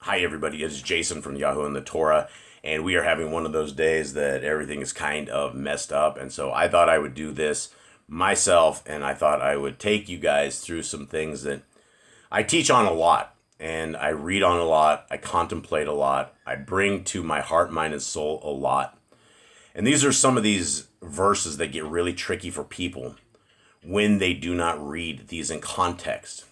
Hi, everybody. It's Jason from Yahoo and the Torah, and we are having one of those days that everything is kind of messed up. And so I thought I would do this myself, and I thought I would take you guys through some things that I teach on a lot, and I read on a lot, I contemplate a lot, I bring to my heart, mind, and soul a lot. And these are some of these verses that get really tricky for people when they do not read these in context.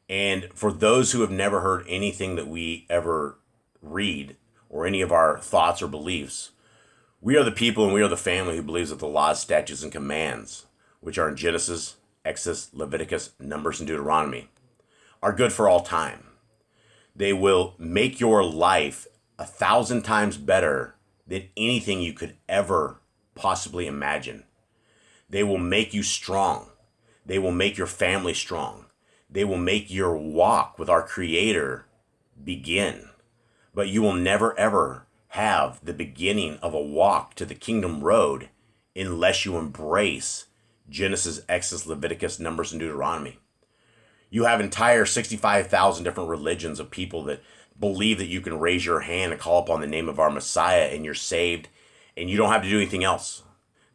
And for those who have never heard anything that we ever read or any of our thoughts or beliefs, we are the people and we are the family who believes that the laws, statutes, and commands, which are in Genesis, Exodus, Leviticus, Numbers, and Deuteronomy, are good for all time. They will make your life 1,000 times better than anything you could ever possibly imagine. They will make you strong. They will make your family strong. They will make your walk with our Creator begin. But you will never ever have the beginning of a walk to the kingdom road unless you embrace Genesis, Exodus, Leviticus, Numbers, and Deuteronomy. You have entire 65,000 different religions of people that believe that you can raise your hand and call upon the name of our Messiah and you're saved and you don't have to do anything else.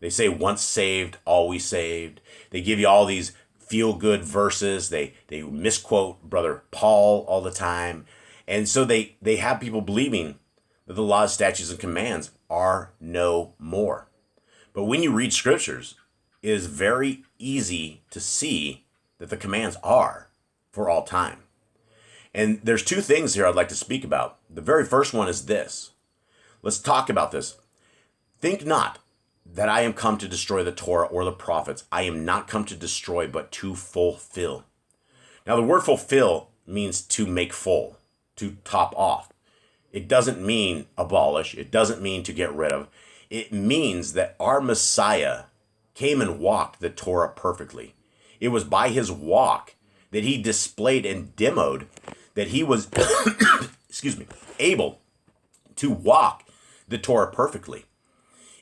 They say once saved, always saved. They give you all these feel-good verses. They misquote Brother Paul all the time. And so they have people believing that the laws, statutes, and commands are no more. But when you read scriptures, it is very easy to see that the commands are for all time. And there's two things here I'd like to speak about. The very first one is this. Let's talk about this. Think not that I am come to destroy the Torah or the prophets. I am not come to destroy, but to fulfill. Now, the word fulfill means to make full, to top off. It doesn't mean abolish. It doesn't mean to get rid of. It means that our Messiah came and walked the Torah perfectly. It was by his walk that he displayed and demoed that he was, able to walk the Torah perfectly.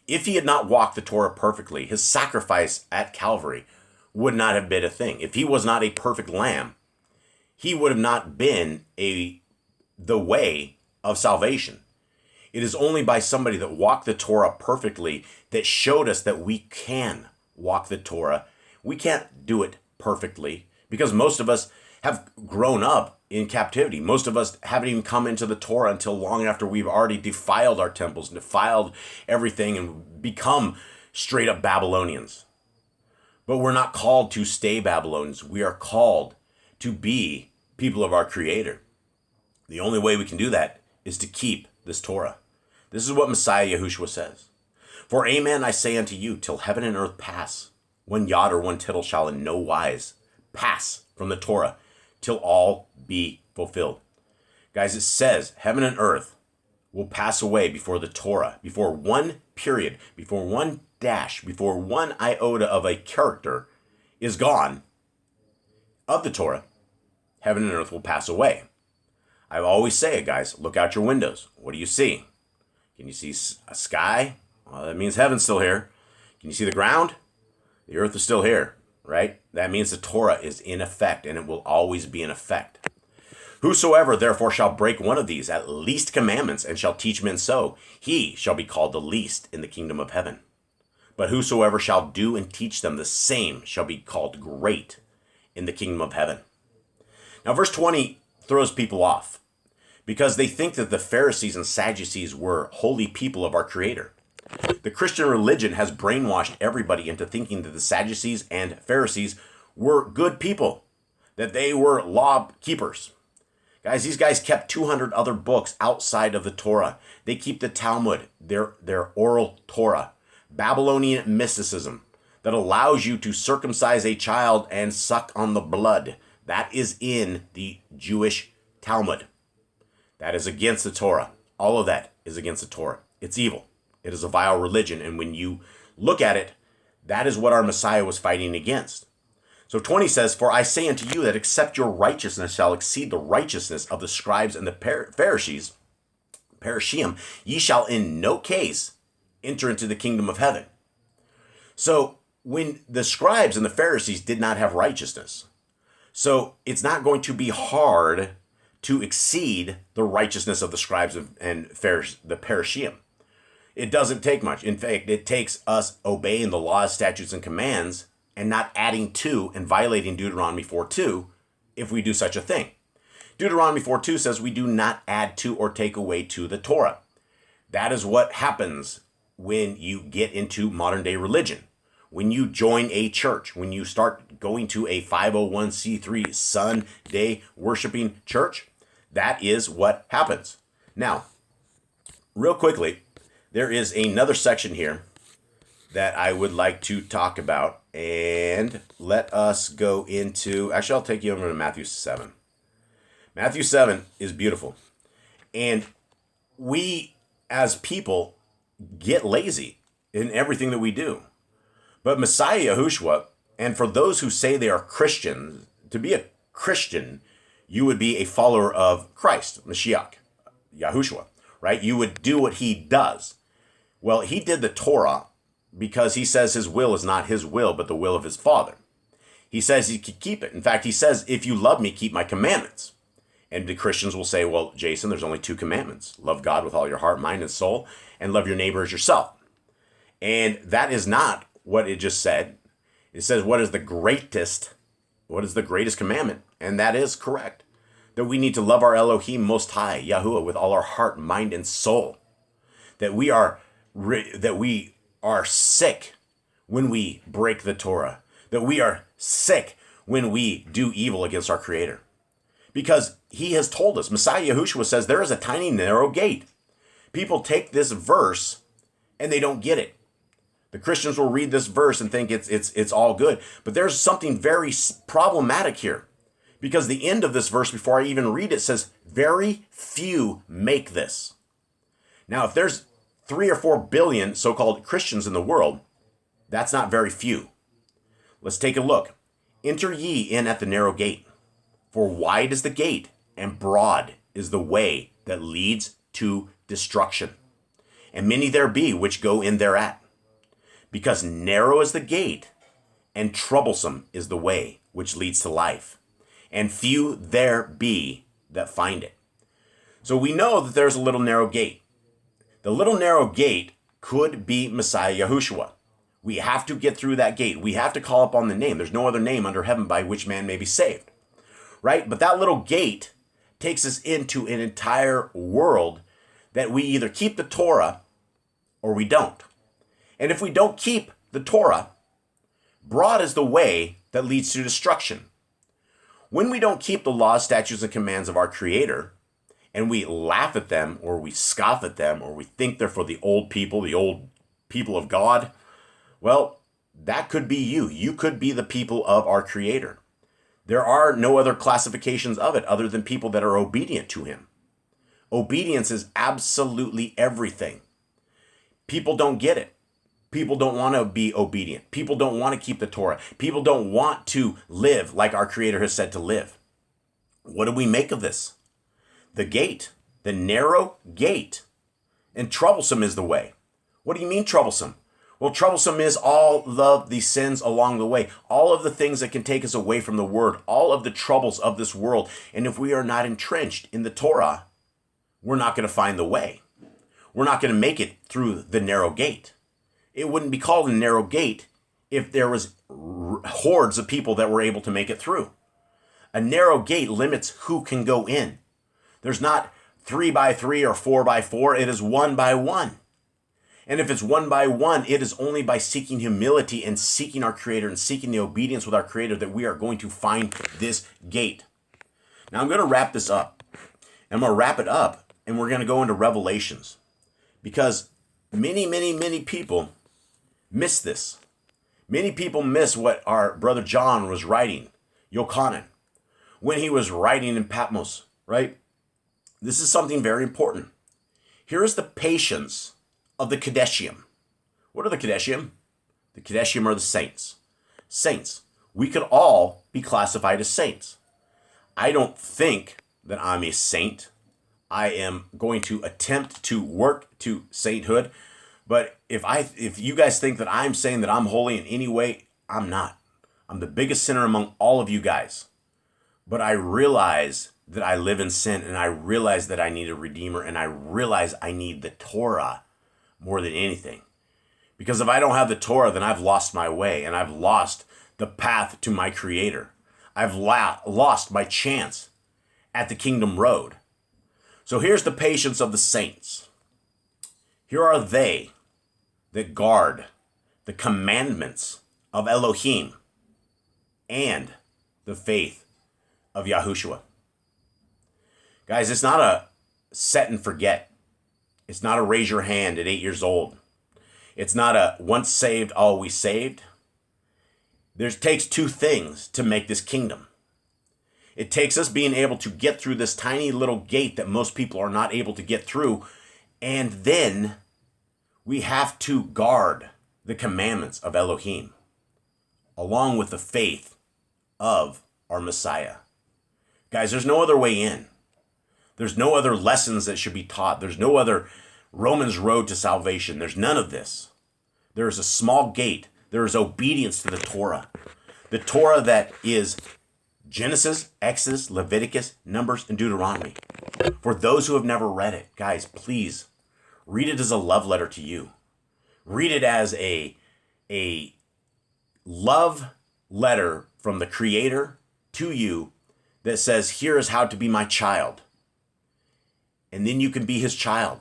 If he had not walked the Torah perfectly, his sacrifice at Calvary would not have been a thing. If he was not a perfect lamb, he would have not been the way of salvation. It is only by somebody that walked the Torah perfectly that showed us that we can walk the Torah. We can't do it perfectly because most of us have grown up in captivity. Most of us haven't even come into the Torah until long after we've already defiled our temples, defiled everything, and become straight up Babylonians. But we're not called to stay Babylonians. We are called to be people of our Creator. The only way we can do that is to keep this Torah. This is what Messiah Yahushua says. For amen I say unto you, till heaven and earth pass, one jot or one tittle shall in no wise pass from the Torah, till all be fulfilled. Guys, it says heaven and earth will pass away before the Torah, before one period, before one dash, before one iota of a character is gone of the Torah. Heaven and earth will pass away. I always say it, guys. Look out your windows. What do you see? Can you see a sky? Well, that means heaven's still here. Can you see the ground? The earth is still here, right? That means the Torah is in effect, and it will always be in effect. Whosoever therefore shall break one of these at least commandments and shall teach men so, he shall be called the least in the kingdom of heaven. But whosoever shall do and teach them, the same shall be called great in the kingdom of heaven. Now, verse 20 throws people off because they think that the Pharisees and Sadducees were holy people of our Creator. The Christian religion has brainwashed everybody into thinking that the Sadducees and Pharisees were good people, that they were law keepers. Guys, these guys kept 200 other books outside of the Torah. They keep the Talmud, their oral Torah, Babylonian mysticism that allows you to circumcise a child and suck on the blood. That is in the Jewish Talmud. That is against the Torah. All of that is against the Torah. It's evil. It is a vile religion. And when you look at it, that is what our Messiah was fighting against. So 20 says, for I say unto you that except your righteousness shall exceed the righteousness of the scribes and the Pharisees, ye shall in no case enter into the kingdom of heaven. So when the scribes and the Pharisees did not have righteousness, so it's not going to be hard to exceed the righteousness of the scribes and Pharisees, the Parashim. It doesn't take much. In fact, it takes us obeying the laws, statutes, and commands and not adding to and violating Deuteronomy 4:2 if we do such a thing. Deuteronomy 4:2 says we do not add to or take away to the Torah. That is what happens when you get into modern day religion. When you join a church, when you start going to a 501c3 Sunday worshiping church, that is what happens. Now, real quickly, there is another section here that I would like to talk about, and let us go into, actually I'll take you over to Matthew 7. Matthew 7 is beautiful. And we as people get lazy in everything that we do. But Messiah Yahushua, and for those who say they are Christians, to be a Christian, you would be a follower of Christ, Mashiach, Yahushua, right? You would do what he does. Well, he did the Torah because he says his will is not his will, but the will of his Father. He says he could keep it. In fact, he says, if you love me, keep my commandments. And the Christians will say, well, Jason, there's only 2 commandments. Love God with all your heart, mind, and soul, and love your neighbor as yourself. And that is not what it just said. It says, what is the greatest commandment? And that is correct. That we need to love our Elohim Most High, Yahuwah, with all our heart, mind, and soul. That we are sick when we break the Torah. That we are sick when we do evil against our Creator. Because he has told us, Messiah Yahushua says, there is a tiny narrow gate. People take this verse and they don't get it. The Christians will read this verse and think it's all good. But there's something very problematic here. Because the end of this verse, before I even read it, says, very few make this. Now, if there's 3 or 4 billion so-called Christians in the world, that's not very few. Let's take a look. Enter ye in at the narrow gate. For wide is the gate, and broad is the way that leads to destruction. And many there be which go in thereat. Because narrow is the gate, and troublesome is the way which leads to life. And few there be that find it. So we know that there's a little narrow gate. The little narrow gate could be Messiah Yahushua. We have to get through that gate. We have to call upon the name. There's no other name under heaven by which man may be saved. Right? But that little gate takes us into an entire world that we either keep the Torah or we don't. And if we don't keep the Torah, broad is the way that leads to destruction. When we don't keep the laws, statutes, and commands of our Creator, and we laugh at them, or we scoff at them, or we think they're for the old people of God, well, that could be you. You could be the people of our Creator. There are no other classifications of it other than people that are obedient to him. Obedience is absolutely everything. People don't get it. People don't want to be obedient. People don't want to keep the Torah. People don't want to live like our Creator has said to live. What do we make of this? The gate, the narrow gate, and troublesome is the way. What do you mean troublesome? Well, troublesome is all of the sins along the way, all of the things that can take us away from the Word, all of the troubles of this world. And if we are not entrenched in the Torah, we're not going to find the way. We're not going to make it through the narrow gate. It wouldn't be called a narrow gate if there was hordes of people that were able to make it through. A narrow gate limits who can go in. There's not 3 by 3 or 4 by 4. It is 1 by 1. And if it's 1 by 1, it is only by seeking humility and seeking our Creator and seeking the obedience with our Creator that we are going to find this gate. Now I'm going to wrap this up. I'm going to wrap it up and we're going to go into Revelations. Because many people miss this. Many people miss what our brother John was writing, Yochanan, when he was writing in Patmos, right? This is something very important. Here is the patience of the Kadeshim. What are the Kadeshim? The Kadeshim are the saints. Saints. We could all be classified as saints. I don't think that I'm a saint. I am going to attempt to work to sainthood. But if you guys think that I'm saying that I'm holy in any way, I'm not. I'm the biggest sinner among all of you guys. But I realize that I live in sin, and I realize that I need a redeemer, and I realize I need the Torah more than anything. Because if I don't have the Torah, then I've lost my way, and I've lost the path to my Creator. I've lost my chance at the kingdom road. So here's the patience of the saints. Here are they that guard the commandments of Elohim and the faith of Yahushua. Guys, it's not a set and forget. It's not a raise your hand at 8 years old. It's not a once saved, always saved. There takes two things to make this kingdom. It takes us being able to get through this tiny little gate that most people are not able to get through. And then we have to guard the commandments of Elohim, along with the faith of our Messiah. Guys, there's no other way in. There's no other lessons that should be taught. There's no other Romans road to salvation. There's none of this. There is a small gate. There is obedience to the Torah. The Torah that is Genesis, Exodus, Leviticus, Numbers, and Deuteronomy. For those who have never read it, guys, please read it as a love letter to you. Read it as a love letter from the Creator to you that says, here is how to be my child. And then you can be his child.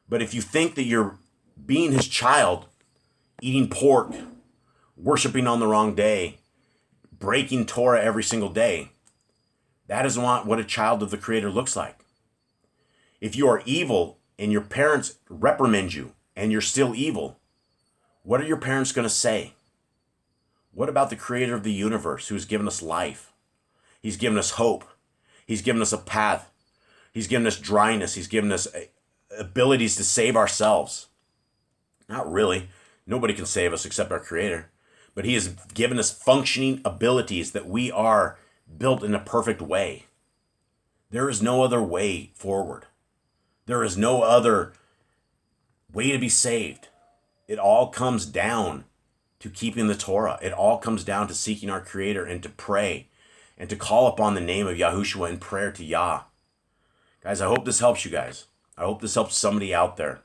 But if you think that you're being his child, eating pork, worshiping on the wrong day, breaking Torah every single day, that is not what a child of the Creator looks like. If you are evil and your parents reprimand you and you're still evil, what are your parents going to say? What about the Creator of the universe who's given us life? He's given us hope. He's given us a path. He's given us dryness. He's given us abilities to save ourselves. Not really. Nobody can save us except our Creator. But he has given us functioning abilities that we are built in a perfect way. There is no other way forward. There is no other way to be saved. It all comes down to keeping the Torah. It all comes down to seeking our Creator and to pray and to call upon the name of Yahushua in prayer to Yah. Guys, I hope this helps you guys. I hope this helps somebody out there.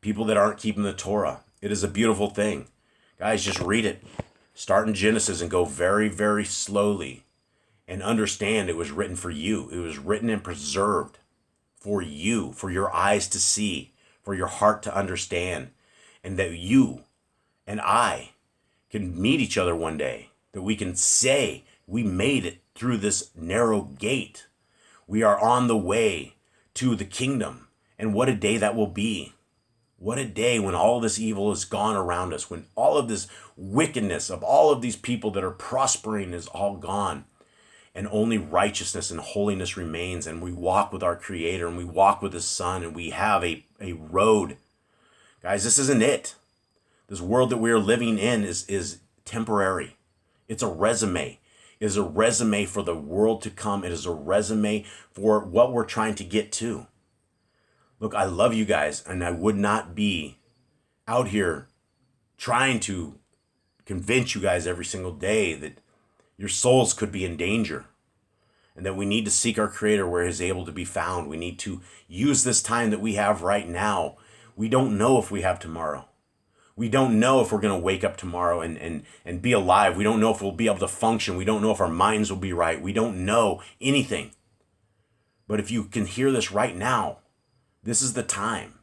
People that aren't keeping the Torah. It is a beautiful thing. Guys, just read it. Start in Genesis and go very, very slowly and understand it was written for you. It was written and preserved for you, for your eyes to see, for your heart to understand, and that you and I can meet each other one day, that we can say we made it through this narrow gate. We are on the way to the kingdom, and what a day that will be. What a day when all of this evil is gone around us, when all of this wickedness of all of these people that are prospering is all gone, and only righteousness and holiness remains, and we walk with our Creator, and we walk with his Son, and we have a road. Guys, this isn't it. This world that we are living in is temporary. It's a resume. It is a resume for the world to come. It is a resume for what we're trying to get to. Look, I love you guys, and I would not be out here trying to convince you guys every single day that your souls could be in danger and that we need to seek our Creator where he's able to be found. We need to use this time that we have right now. We don't know if we have tomorrow. We don't know if we're going to wake up tomorrow and be alive. We don't know if we'll be able to function. We don't know if our minds will be right. We don't know anything. But if you can hear this right now, this is the time.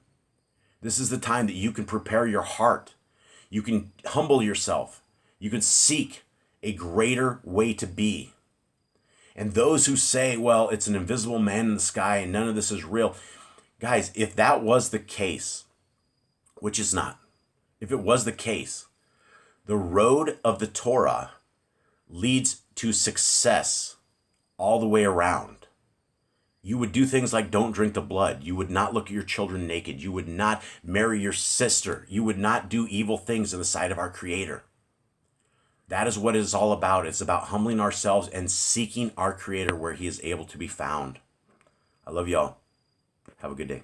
This is the time that you can prepare your heart. You can humble yourself. You can seek a greater way to be. And those who say, well, it's an invisible man in the sky and none of this is real. Guys, if that was the case, which is not, if it was the case, the road of the Torah leads to success all the way around. You would do things like don't drink the blood. You would not look at your children naked. You would not marry your sister. You would not do evil things in the sight of our Creator. That is what it is all about. It's about humbling ourselves and seeking our Creator where he is able to be found. I love y'all. Have a good day.